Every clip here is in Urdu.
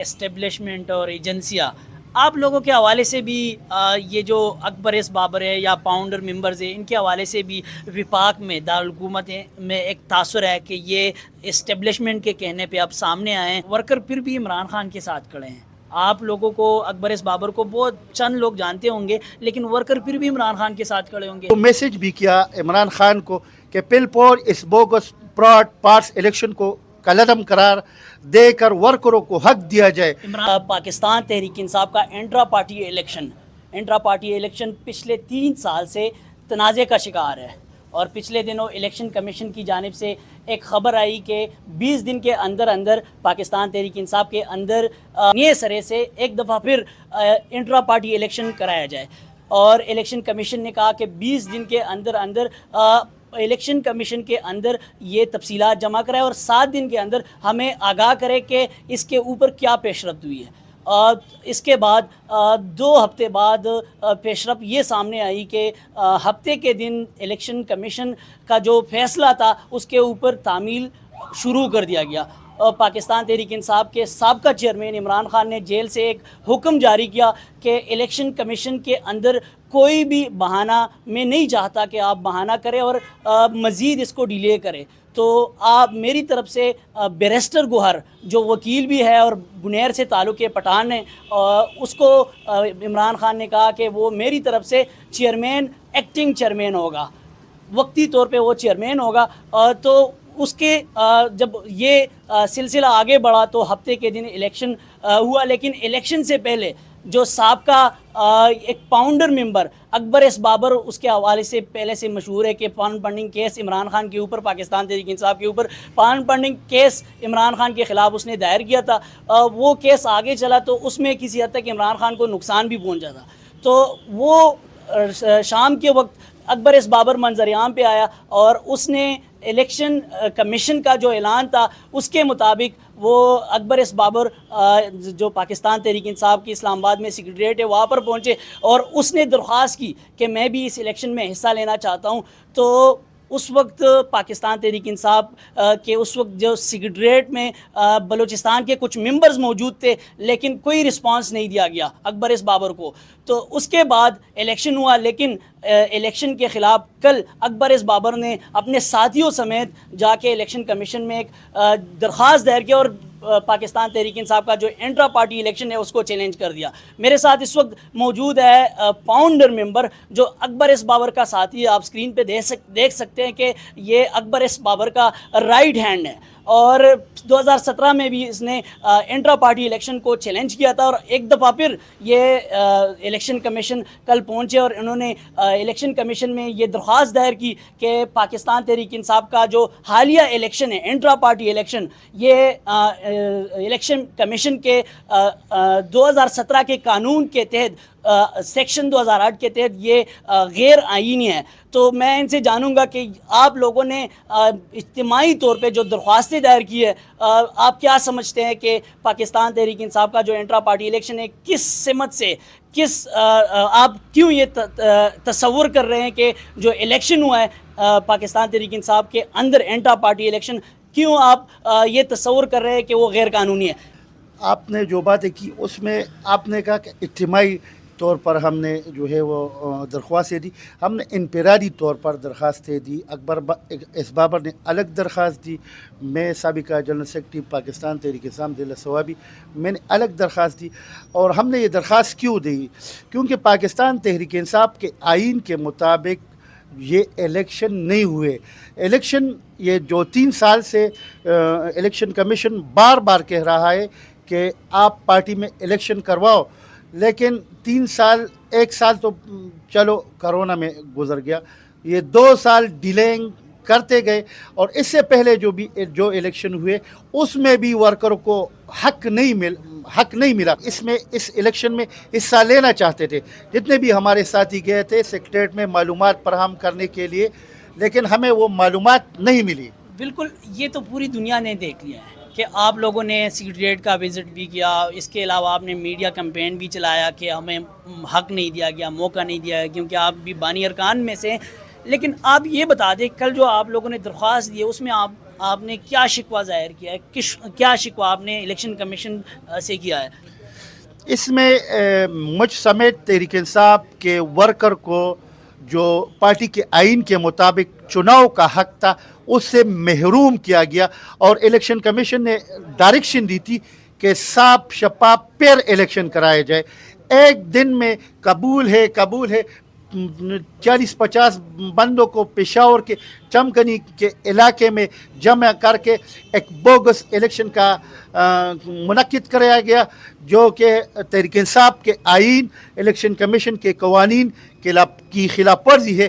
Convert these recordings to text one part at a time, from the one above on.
اسٹیبلشمنٹ اور ایجنسیاں آپ لوگوں کے حوالے سے بھی یہ جو اکبر ایس بابر ہے یا پاؤنڈر ممبرز ہیں ان کے حوالے سے بھی وفاق میں دارالحکومت میں ایک تاثر ہے کہ یہ اسٹیبلشمنٹ کے کہنے پہ اب سامنے آئے ہیں، ورکر پھر بھی عمران خان کے ساتھ کھڑے ہیں۔ آپ لوگوں کو اکبر ایس بابر کو بہت چند لوگ جانتے ہوں گے، لیکن ورکر پھر بھی عمران خان کے ساتھ کھڑے ہوں گے۔ میسج بھی کیا عمران خان کو کہ پل پور اس بوگس پارٹس الیکشن کو کالعدم قرار دے کر ورکروں کو حق دیا جائے۔ پاکستان تحریک انصاف کا انٹرا پارٹی الیکشن پچھلے 3 سال سے تنازع کا شکار ہے، اور پچھلے دنوں الیکشن کمیشن کی جانب سے ایک خبر آئی کہ 20 دن کے اندر پاکستان تحریک انصاف کے اندر نئے سرے سے ایک دفعہ پھر انٹرا پارٹی الیکشن کرایا جائے، اور الیکشن کمیشن نے کہا کہ 20 دن کے اندر الیکشن کمیشن کے اندر یہ تفصیلات جمع کرائے اور 7 دن کے اندر ہمیں آگاہ کرے کہ اس کے اوپر کیا پیش رفت ہوئی ہے۔ اس کے بعد 2 ہفتے بعد پیش رفت یہ سامنے آئی کہ ہفتے کے دن الیکشن کمیشن کا جو فیصلہ تھا اس کے اوپر تعمیل شروع کر دیا گیا۔ پاکستان تحریک انصاف کے سابقہ چیئرمین عمران خان نے جیل سے ایک حکم جاری کیا کہ الیکشن کمیشن کے اندر کوئی بھی بہانہ میں نہیں چاہتا کہ آپ بہانہ کریں اور مزید اس کو ڈیلے کریں۔ تو آپ میری طرف سے بیرسٹر گوہر جو وکیل بھی ہے اور بنیر سے تعلق پٹھان ہے، اس کو عمران خان نے کہا کہ وہ میری طرف سے ایکٹنگ چیئرمین ہوگا، وقتی طور پہ وہ چیئرمین ہوگا۔ تو اس کے جب یہ سلسلہ آگے بڑھا تو ہفتے کے دن الیکشن ہوا، لیکن الیکشن سے پہلے جو سابقہ ایک پاؤنڈر ممبر اکبر ایس بابر، اس کے حوالے سے پہلے سے مشہور ہے کہ پان فنڈنگ کیس عمران خان کے اوپر، پاکستان تحریک انصاف کے اوپر پان فنڈنگ کیس عمران خان کے خلاف اس نے دائر کیا تھا۔ وہ کیس آگے چلا تو اس میں کسی حد تک عمران خان کو نقصان بھی پہنچا تھا، تو وہ شام کے وقت اکبر ایس بابر منظر عام پہ آیا اور اس نے الیکشن کمیشن کا جو اعلان تھا اس کے مطابق وہ اکبر ایس بابر جو پاکستان تحریک انصاف کی اسلام آباد میں سیکریٹریٹ ہے وہاں پر پہنچے اور اس نے درخواست کی کہ میں بھی اس الیکشن میں حصہ لینا چاہتا ہوں۔ تو اس وقت پاکستان تحریک انصاف کے اس وقت جو سیکریٹریٹ میں بلوچستان کے کچھ ممبرز موجود تھے، لیکن کوئی رسپانس نہیں دیا گیا اکبر ایس بابر کو۔ تو اس کے بعد الیکشن ہوا، لیکن الیکشن کے خلاف کل اکبر ایس بابر نے اپنے ساتھیوں سمیت جا کے الیکشن کمیشن میں ایک درخواست دائر کیا اور پاکستان تحریک انصاف کا جو انٹرا پارٹی الیکشن ہے اس کو چیلنج کر دیا۔ میرے ساتھ اس وقت موجود ہے پاؤنڈر ممبر جو اکبر ایس بابر کا ساتھی ہے، آپ اسکرین پہ دیکھ سکتے ہیں کہ یہ اکبر ایس بابر کا رائٹ ہینڈ ہے، اور 2017 میں بھی اس نے انٹرا پارٹی الیکشن کو چیلنج کیا تھا، اور ایک دفعہ پھر یہ الیکشن کمیشن کل پہنچے اور انہوں نے الیکشن کمیشن میں یہ درخواست دائر کی کہ پاکستان تحریک انصاف کا جو حالیہ الیکشن ہے انٹرا پارٹی الیکشن، یہ الیکشن کمیشن کے 2017 کے قانون کے تحت سیکشن 2008 کے تحت یہ غیر آئینی ہے۔ تو میں ان سے جانوں گا کہ آپ لوگوں نے اجتماعی طور پہ جو درخواستیں دائر کی ہے، آپ کیا سمجھتے ہیں کہ پاکستان تحریک انصاف کا جو انٹرا پارٹی الیکشن ہے کس سمت سے آپ کیوں یہ تصور کر رہے ہیں کہ جو الیکشن ہوا ہے پاکستان تحریک انصاف کے اندر انٹرا پارٹی الیکشن، کیوں آپ یہ تصور کر رہے ہیں کہ وہ غیر قانونی ہے؟ آپ نے جو باتیں کی اس میں آپ نے کہا کہ اجتماعی طور پر ہم نے جو ہے وہ درخواستیں دی، ہم نے انفرادی طور پر درخواستیں دی۔ اکبر ایس بابر نے الگ درخواست دی، میں سابقہ جنرل سیکرٹری پاکستان تحریک انصاف ضلع ثوابی میں نے الگ درخواست دی۔ اور ہم نے یہ درخواست کیوں دی؟ کیونکہ پاکستان تحریک انصاف کے آئین کے مطابق یہ الیکشن نہیں ہوئے۔ الیکشن یہ جو 3 سال سے الیکشن کمیشن بار بار کہہ رہا ہے کہ آپ پارٹی میں الیکشن کرواؤ، لیکن 3 سال 1 سال تو چلو کرونا میں گزر گیا، یہ 2 سال ڈیلینگ کرتے گئے، اور اس سے پہلے جو الیکشن ہوئے اس میں بھی ورکروں کو حق نہیں ملا۔ اس الیکشن میں حصہ لینا چاہتے تھے جتنے بھی ہمارے ساتھی گئے تھے سیکریٹریٹ میں معلومات فراہم کرنے کے لیے، لیکن ہمیں وہ معلومات نہیں ملی۔ بالکل، یہ تو پوری دنیا نے دیکھ لیا ہے کہ آپ لوگوں نے سیکریٹریٹ کا وزٹ بھی کیا، اس کے علاوہ آپ نے میڈیا کمپین بھی چلایا کہ ہمیں حق نہیں دیا گیا، موقع نہیں دیا گیا، کیونکہ آپ بھی بانی ارکان میں سے۔ لیکن آپ یہ بتا دیں کل جو آپ لوگوں نے درخواست دی ہے اس میں آپ نے کیا شکوہ ظاہر کیا ہے، کیا شکوہ آپ نے الیکشن کمیشن سے کیا ہے؟ اس میں مجھ سمیت تحریک انصاف کے ورکر کو جو پارٹی کے آئین کے مطابق چناؤ کا حق تھا اس سے محروم کیا گیا، اور الیکشن کمیشن نے ڈائریکشن دی تھی کہ صاف شفاف پیر الیکشن کرائے جائے۔ ایک دن میں قبول ہے 40-50 بندوں کو پشاور کے چمکنی کے علاقے میں جمع کر کے ایک بوگس الیکشن کا منعقد کرایا گیا، جو کہ تحریک انصاف کے آئین، الیکشن کمیشن کے قوانین کی خلاف ورزی ہے۔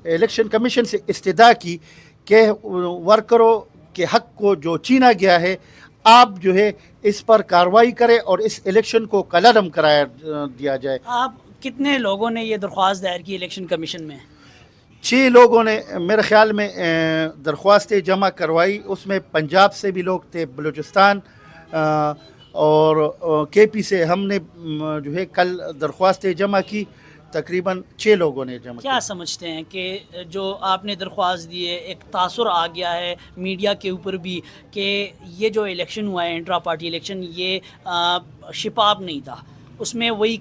الیکشن کمیشن سے استدعا کی کہ ورکروں کے حق کو جو چھینا گیا ہے، آپ جو ہے اس پر کارروائی کریں اور اس الیکشن کو کالعدم کرایا دیا جائے۔ آپ کتنے لوگوں نے یہ درخواست دائر کی الیکشن کمیشن میں؟ 6 لوگوں نے میرے خیال میں درخواستیں جمع کروائی، اس میں پنجاب سے بھی لوگ تھے، بلوچستان اور کے پی سے ہم نے جو ہے کل درخواستیں جمع کی، تقریباً 6 لوگوں نے جمع کی۔ کیا سمجھتے ہیں کہ جو آپ نے درخواست دی ہے، ایک تاثر آ گیا ہے میڈیا کے اوپر بھی کہ یہ جو الیکشن ہوا ہے انٹرا پارٹی الیکشن، یہ شفاف نہیں تھا، اس میں وہی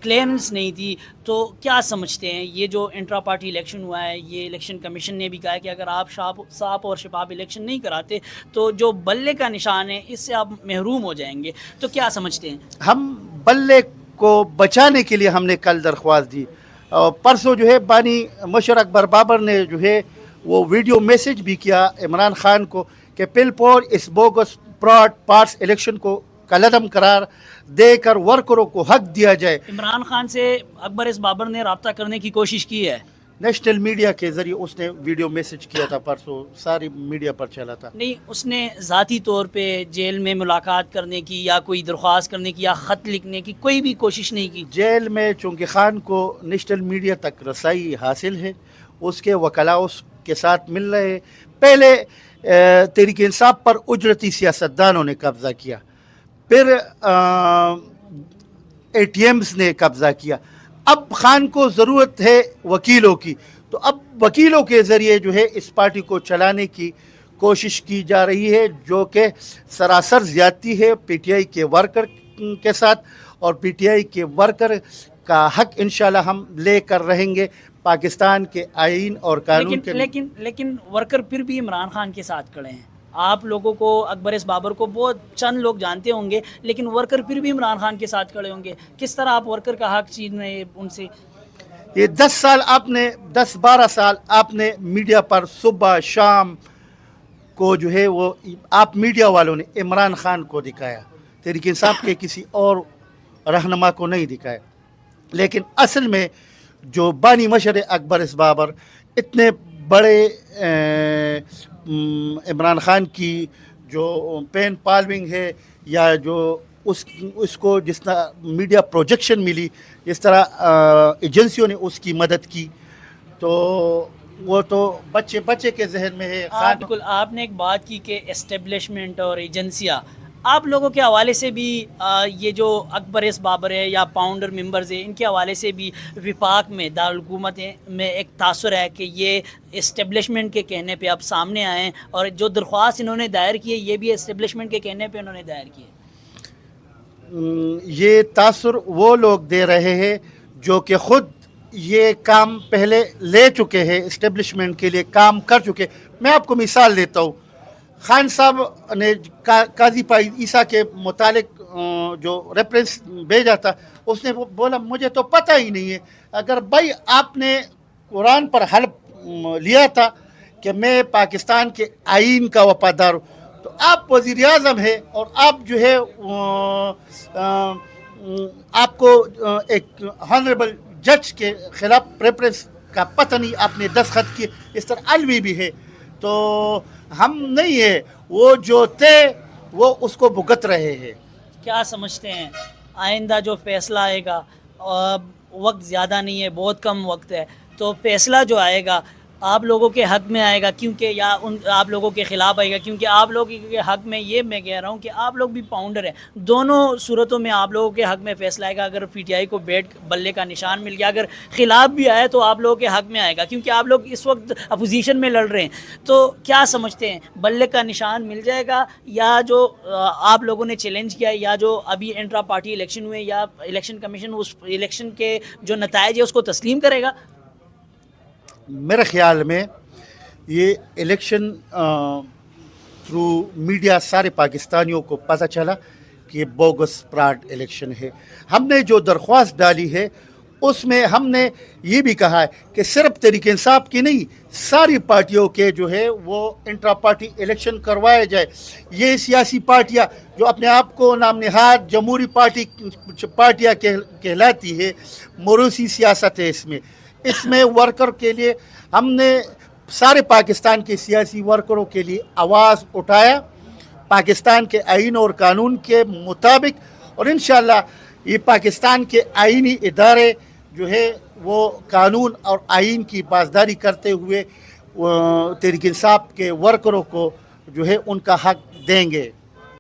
کلیئرنس نہیں تھی، تو کیا سمجھتے ہیں یہ جو انٹرا پارٹی الیکشن ہوا ہے، یہ الیکشن کمیشن نے بھی کہا ہے کہ اگر آپ صاف اور شفاف الیکشن نہیں کراتے تو جو بلے کا نشان ہے اس سے آپ محروم ہو جائیں گے، تو کیا سمجھتے ہیں؟ ہم بلے کو بچانے کے لیے ہم نے کل درخواست دی، اور پرسوں جو ہے بانی مشر اکبر بابر نے جو ہے وہ ویڈیو میسیج بھی کیا عمران خان کو کہ پل پور اس بوگس پراڈ پارٹس الیکشن کو کالعدم قرار دے کر ورکروں کو حق دیا جائے۔ عمران خان سے اکبر اس بابر نے رابطہ کرنے کی کوشش کی ہے؟ نیشنل میڈیا کے ذریعے اس نے ویڈیو میسیج کیا تھا، پرسوں ساری میڈیا پر چلا تھا۔ نہیں، اس نے ذاتی طور پہ جیل میں ملاقات کرنے کی یا کوئی درخواست کرنے کی یا خط لکھنے کی کوئی بھی کوشش نہیں کی؟ جیل میں چونکہ خان کو نیشنل میڈیا تک رسائی حاصل ہے، اس کے وکلاء اس کے ساتھ مل رہے ہیں۔ پہلے تحریک انصاف پر اجرتی سیاستدانوں نے قبضہ کیا، پھر اے ٹی ایمز نے قبضہ کیا، اب خان کو ضرورت ہے وکیلوں کی، تو اب وکیلوں کے ذریعے جو ہے اس پارٹی کو چلانے کی کوشش کی جا رہی ہے، جو کہ سراسر زیادتی ہے پی ٹی آئی کے ورکر کے ساتھ، اور پی ٹی آئی کے ورکر کا حق انشاءاللہ ہم لے کر رہیں گے پاکستان کے آئین اور قانون کے۔ لیکن ورکر پھر بھی عمران خان کے ساتھ کھڑے ہیں۔ آپ لوگوں کو، اکبر اس بابر کو بہت چند لوگ جانتے ہوں گے، لیکن ورکر پھر بھی عمران خان کے ساتھ کھڑے ہوں گے، کس طرح آپ ورکر کا حق چھین رہے ہیں ان سے؟ یہ 10-12 سال آپ نے میڈیا پر صبح شام کو جو ہے وہ آپ میڈیا والوں نے عمران خان کو دکھایا، تحریک انصاف کے کسی اور رہنما کو نہیں دکھایا، لیکن اصل میں جو بانی مشر اکبر اس بابر اتنے بڑے عمران خان کی جو پین پالونگ ہے، یا جو اس کو جس طرح میڈیا پروجیکشن ملی، جس طرح ایجنسیوں نے اس کی مدد کی، تو وہ تو بچے کے ذہن میں ہے۔ بالکل، آپ نے ایک بات کی کہ اسٹیبلشمنٹ اور ایجنسیاں، آپ لوگوں کے حوالے سے بھی یہ جو اکبر اس بابر ہے یا پاؤنڈر ممبرز ہیں، ان کے حوالے سے بھی وفاق میں دارالحکومت میں ایک تاثر ہے کہ یہ اسٹیبلشمنٹ کے کہنے پہ اب سامنے آئیں، اور جو درخواست انہوں نے دائر کی ہے یہ بھی اسٹیبلشمنٹ کے کہنے پہ انہوں نے دائر کی ہے۔ یہ تاثر وہ لوگ دے رہے ہیں جو کہ خود یہ کام پہلے لے چکے ہیں، اسٹیبلشمنٹ کے لیے کام کر چکے۔ میں آپ کو مثال دیتا ہوں، خان صاحب نے قاضی پائی عیسیٰ کے متعلق جو ریفرنس بھیجا تھا، اس نے بولا مجھے تو پتہ ہی نہیں ہے۔ اگر بھائی آپ نے قرآن پر حلف لیا تھا کہ میں پاکستان کے آئین کا وفادار ہوں، تو آپ وزیر اعظم ہے، اور آپ جو ہے آپ کو ایک ہانریبل جج کے خلاف پریفرنس کا پتہ نہیں، آپ نے دستخط کیے، اس طرح علوی بھی ہے، تو ہم نہیں ہے، وہ جو تھے وہ اس کو بھگت رہے ہیں۔ کیا سمجھتے ہیں آئندہ جو فیصلہ آئے گا، وقت زیادہ نہیں ہے، بہت کم وقت ہے، تو فیصلہ جو آئے گا آپ لوگوں کے حق میں آئے گا کیونکہ یا ان آپ لوگوں کے خلاف آئے گا کیونکہ آپ لوگوں کے حق میں یہ میں کہہ رہا ہوں کہ آپ لوگ بھی پاؤنڈر ہیں. دونوں صورتوں میں آپ لوگوں کے حق میں فیصلہ آئے گا. اگر پی ٹی آئی کو بیٹ بلے کا نشان مل گیا, اگر خلاف بھی آئے تو آپ لوگوں کے حق میں آئے گا کیونکہ آپ لوگ اس وقت اپوزیشن میں لڑ رہے ہیں. تو کیا سمجھتے ہیں, بلے کا نشان مل جائے گا یا جو آپ لوگوں نے چیلنج کیا یا جو ابھی انٹرا پارٹی الیکشن ہوئے یا الیکشن کمیشن اس الیکشن کے جو نتائج ہے اس کو تسلیم کرے گا؟ میرے خیال میں یہ الیکشن تھرو میڈیا سارے پاکستانیوں کو پتہ چلا کہ یہ بوگس پراڈ الیکشن ہے. ہم نے جو درخواست ڈالی ہے اس میں ہم نے یہ بھی کہا ہے کہ صرف تحریک انصاف کی نہیں, ساری پارٹیوں کے جو ہے وہ انٹرا پارٹی الیکشن کروائے جائے. یہ سیاسی پارٹیاں جو اپنے آپ کو نام نہاد جمہوری پارٹیاں کہلاتی ہے, موروثی سیاست ہے اس میں ورکر کے لیے ہم نے سارے پاکستان کے سیاسی ورکروں کے لیے آواز اٹھایا پاکستان کے آئین اور قانون کے مطابق, اور انشاءاللہ یہ پاکستان کے آئینی ادارے جو ہے وہ قانون اور آئین کی پاسداری کرتے ہوئے تحریک انصاف کے ورکروں کو جو ہے ان کا حق دیں گے.